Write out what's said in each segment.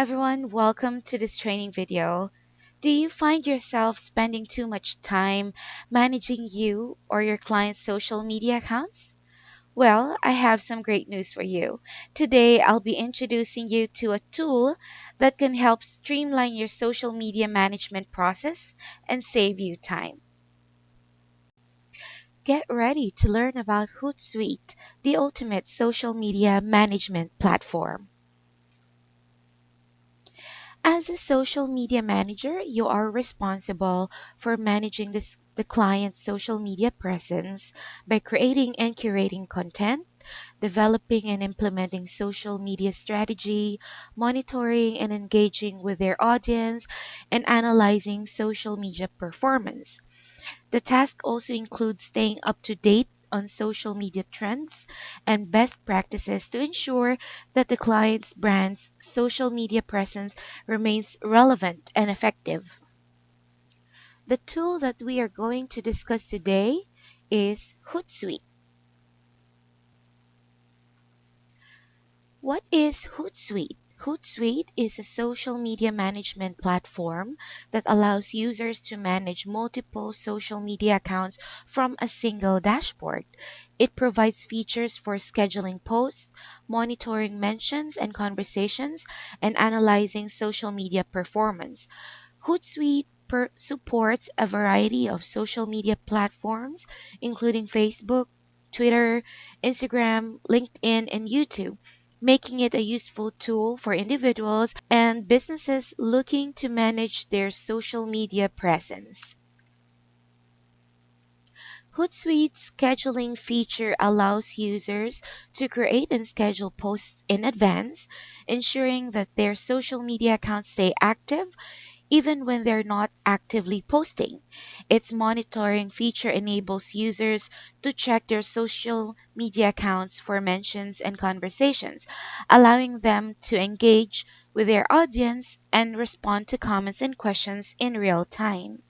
everyone, welcome to this training video. Do you find yourself spending too much time managing you or your clients' social media accounts? Well, I have some great news for you. Today, I'll be introducing you to a tool that can help streamline your social media management process and save you time. Get ready to learn about Hootsuite, the ultimate social media management platform. As a social media manager, you are responsible for managing the client's social media presence by creating and curating content, developing and implementing social media strategy, monitoring and engaging with their audience, and analyzing social media performance. The task also includes staying up to date on social media trends and best practices to ensure that the client's brand's social media presence remains relevant and effective. The tool that we are going to discuss today is Hootsuite. What is Hootsuite? Hootsuite is a social media management platform that allows users to manage multiple social media accounts from a single dashboard. It provides features for scheduling posts, monitoring mentions and conversations, and analyzing social media performance. Hootsuite supports a variety of social media platforms, including Facebook, Twitter, Instagram, LinkedIn, and YouTube, making it a useful tool for individuals and businesses looking to manage their social media presence. Hootsuite's scheduling feature allows users to create and schedule posts in advance, ensuring that their social media accounts stay active even when they're not actively posting. Its monitoring feature enables users to check their social media accounts for mentions and conversations, allowing them to engage with their audience and respond to comments and questions in real time.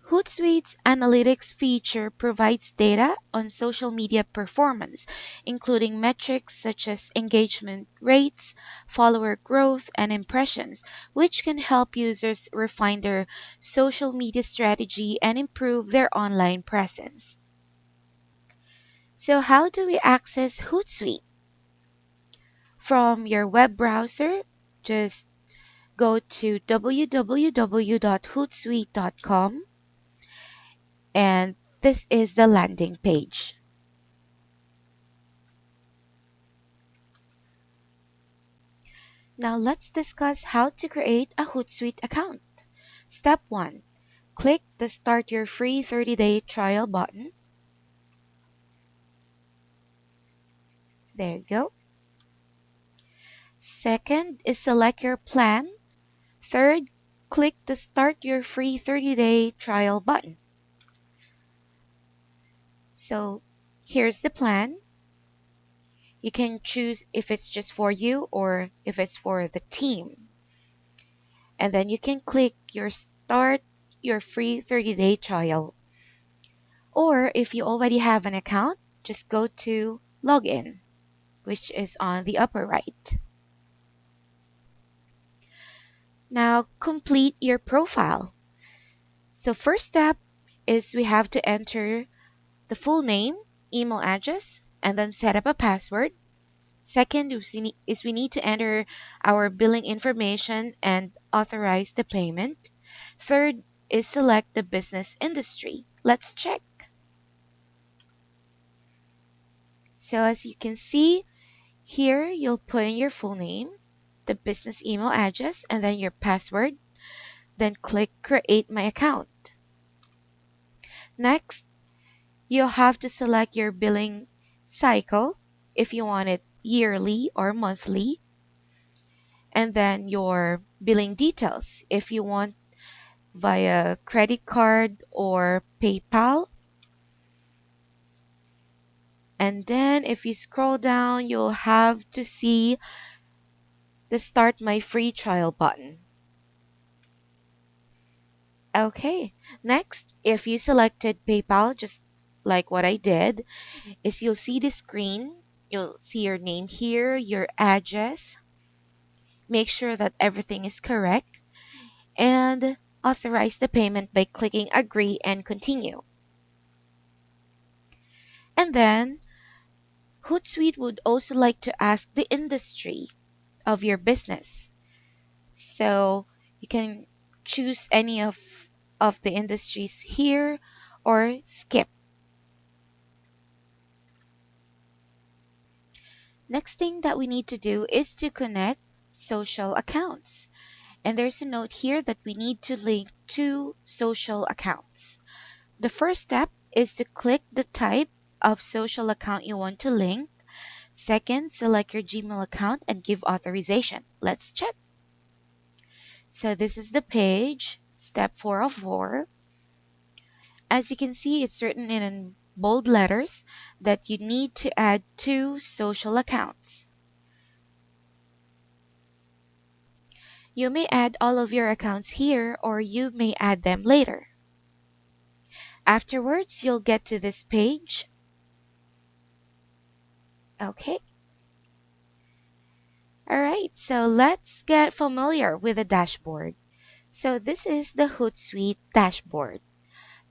Hootsuite's analytics feature provides data on social media performance, including metrics such as engagement rates, follower growth, and impressions, which can help users refine their social media strategy and improve their online presence. So, how do we access Hootsuite? From your web browser, just go to www.hootsuite.com, and this is the landing page. Now let's discuss how to create a Hootsuite account. Step 1. Click the Start Your Free 30-day trial button. There you go. Second is select your plan. Third, click the Start Your Free 30-day trial button. So here's the plan. You can choose if it's just for you or if it's for the team. And then you can click your Start Your Free 30-day trial. Or if you already have an account, just go to Login, which is on the upper right. Now complete your profile. So first step is we have to enter the full name, email address, and then set up a password. Second is we need to enter our billing information and authorize the payment. Third is select the business industry. Let's check. So as you can see, here you'll put in your full name, the business email address, and then your password. Then click Create My Account. Next, you'll have to select your billing cycle if you want it yearly or monthly, and then your billing details if you want via credit card or PayPal. And then if you scroll down, you'll have to see the Start My Free Trial button. Okay, next, if you selected PayPal, just like what I did, is you'll see the screen. You'll see your name here, your address, make sure that everything is correct, and authorize the payment by clicking agree and continue. And then Hootsuite would also like to ask the industry of your business. So you can choose any of the industries here or skip. Next thing that we need to do is to connect social accounts. And there's a note here that we need to link two social accounts. The first step is to click the type of social account you want to link. Second, select your Gmail account and give authorization. Let's check. So this is the page, step 4 of 4. As you can see, it's written in bold letters that you need to add two social accounts. You may add all of your accounts here or you may add them later. Afterwards, you'll get to this page. Okay. Alright, so let's get familiar with the dashboard. So this is the Hootsuite dashboard.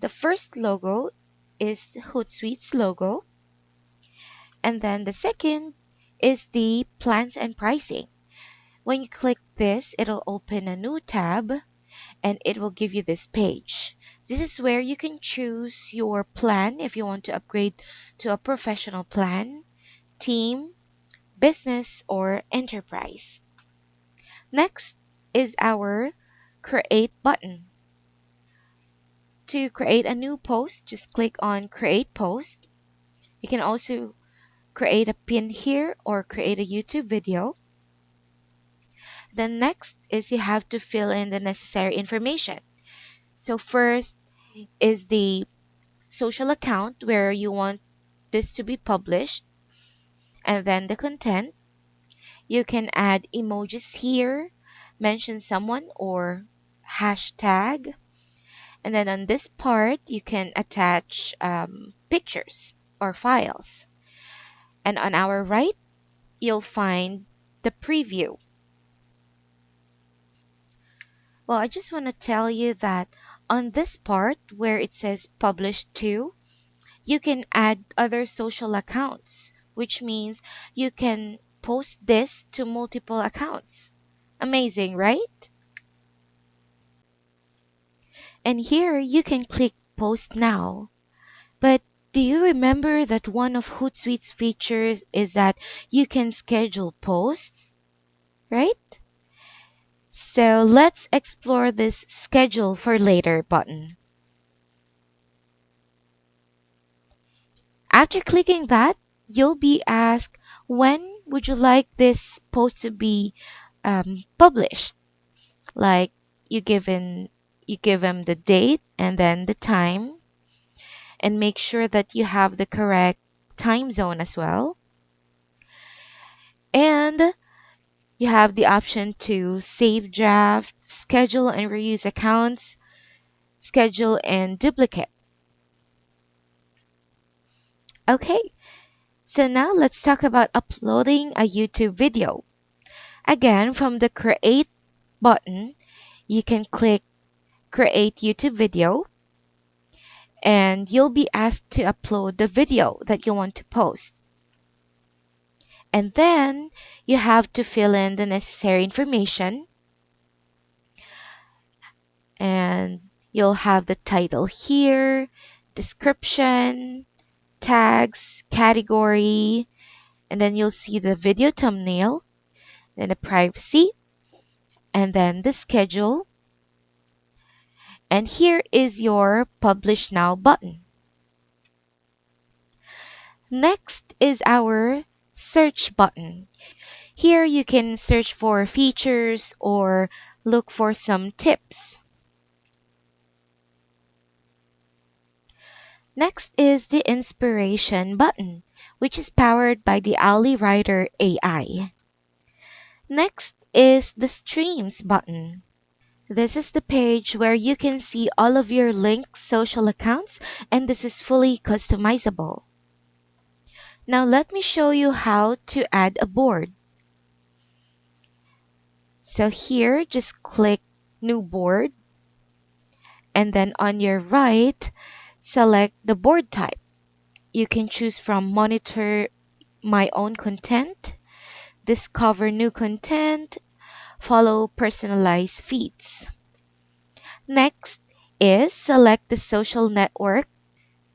The first logo is Hootsuite's logo. And then the second is the plans and pricing. When you click this, it'll open a new tab and it will give you this page. This is where you can choose your plan if you want to upgrade to a professional plan, team, business, or enterprise. Next is our create button. To create a new post, just click on create post. You can also create a pin here or create a YouTube video. Then next is you have to fill in the necessary information. So first is the social account where you want this to be published, and then the content. You can add emojis here, mention someone or hashtag, and then on this part you can attach pictures or files. And on our right, you'll find the preview. Well, I just want to tell you that on this part where it says publish to, you can add other social accounts, which means you can post this to multiple accounts. Amazing, right? And here you can click post now. But do you remember that one of Hootsuite's features is that you can schedule posts, right? So let's explore this schedule for later button. After clicking that, you'll be asked when would you like this post to be published. Like you you give them the date and then the time, and make sure that you have the correct time zone as well. And you have the option to save draft, schedule and reuse accounts, schedule and duplicate. Okay, so now let's talk about uploading a YouTube video. Again, from the create button, you can click create YouTube video and you'll be asked to upload the video that you want to post. And then you have to fill in the necessary information, and you'll have the title here, description, tags, category, and then you'll see the video thumbnail, then the privacy, and then the schedule. And here is your publish now button. Next is our search button. Here you can search for features or look for some tips. Next is the inspiration button, which is powered by the Owly Writer AI. Next is the streams button. This is the page where you can see all of your linked social accounts, and this is fully customizable. Now let me show you how to add a board. So here, just click New Board, and then on your right, select the board type. You can choose from Monitor My Own Content, Discover New Content, Follow Personalized Feeds. Next is select the social network.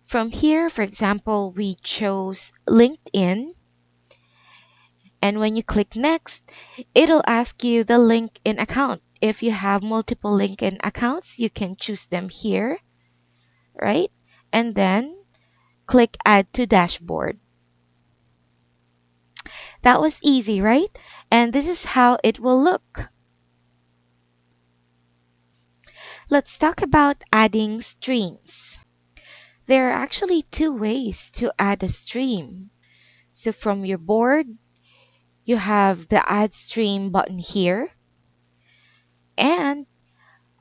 From here, for example, we chose LinkedIn. And when you click next, it'll ask you the LinkedIn account. If you have multiple LinkedIn accounts, you can choose them here, right? And then click Add to Dashboard. That was easy, right? And this is how it will look. Let's talk about adding streams. There are actually two ways to add a stream. So from your board, you have the Add Stream button here. And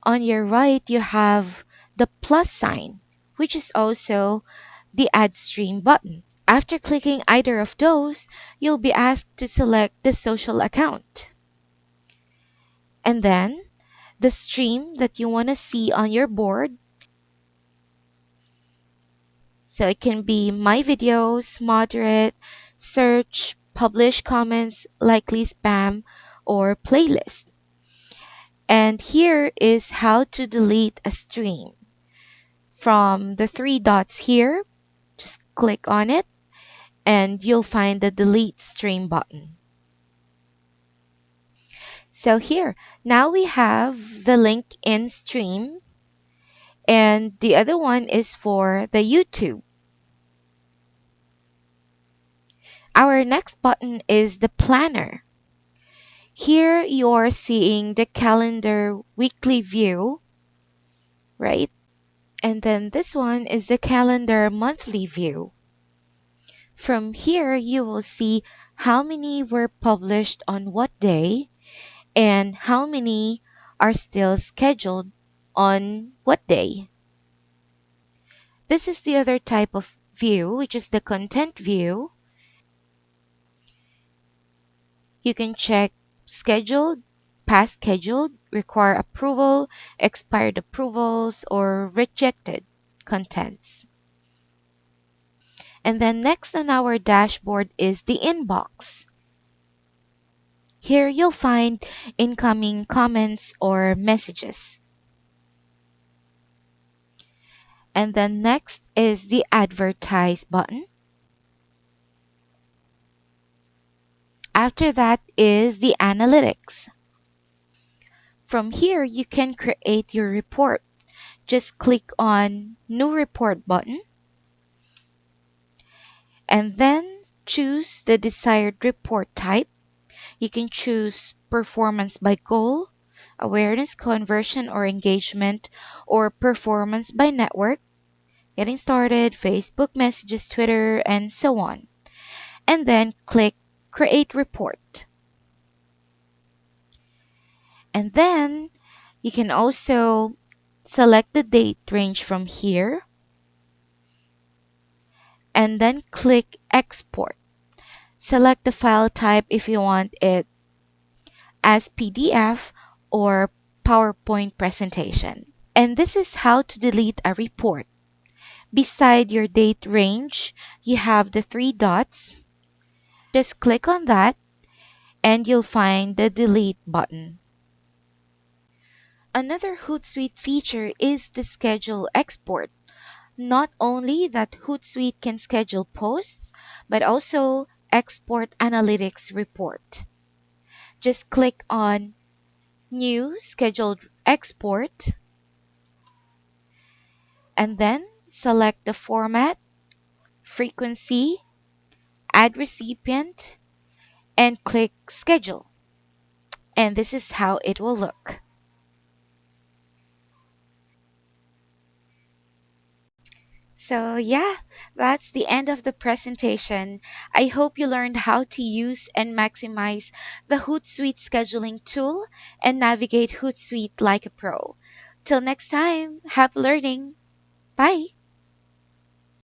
on your right, you have the plus sign, which is also the Add Stream button. After clicking either of those, you'll be asked to select the social account. And then the stream that you want to see on your board. So it can be my videos, moderate, search, publish comments, likely spam, or playlist. And here is how to delete a stream. From the three dots here, just click on it and you'll find the delete stream button. So here, now we have the link in stream, and the other one is for the YouTube. Our next button is the planner. Here you're seeing the calendar weekly view, right? And then this one is the calendar monthly view. From here, you will see how many were published on what day and how many are still scheduled on what day. This is the other type of view, which is the content view. You can check scheduled, past scheduled, require approval, expired approvals, or rejected contents. And then next on our dashboard is the inbox. Here you'll find incoming comments or messages. And then next is the advertise button. After that is the analytics. From here, you can create your report. Just click on New Report button and then choose the desired report type. You can choose performance by goal, awareness, conversion, or engagement, or performance by network, getting started, Facebook messages, Twitter, and so on. And then click Create Report. And then you can also select the date range from here and then click Export. Select the file type if you want it as PDF or PowerPoint presentation. And this is how to delete a report. Beside your date range, you have the three dots. Just click on that and you'll find the delete button. Another Hootsuite feature is the schedule export. Not only that Hootsuite can schedule posts, but also export analytics report. Just click on New Scheduled Export and then select the format, frequency, add recipient, and click Schedule. And this is how it will look. So yeah, that's the end of the presentation. I hope you learned how to use and maximize the Hootsuite scheduling tool and navigate Hootsuite like a pro. Till next time, happy learning. Bye.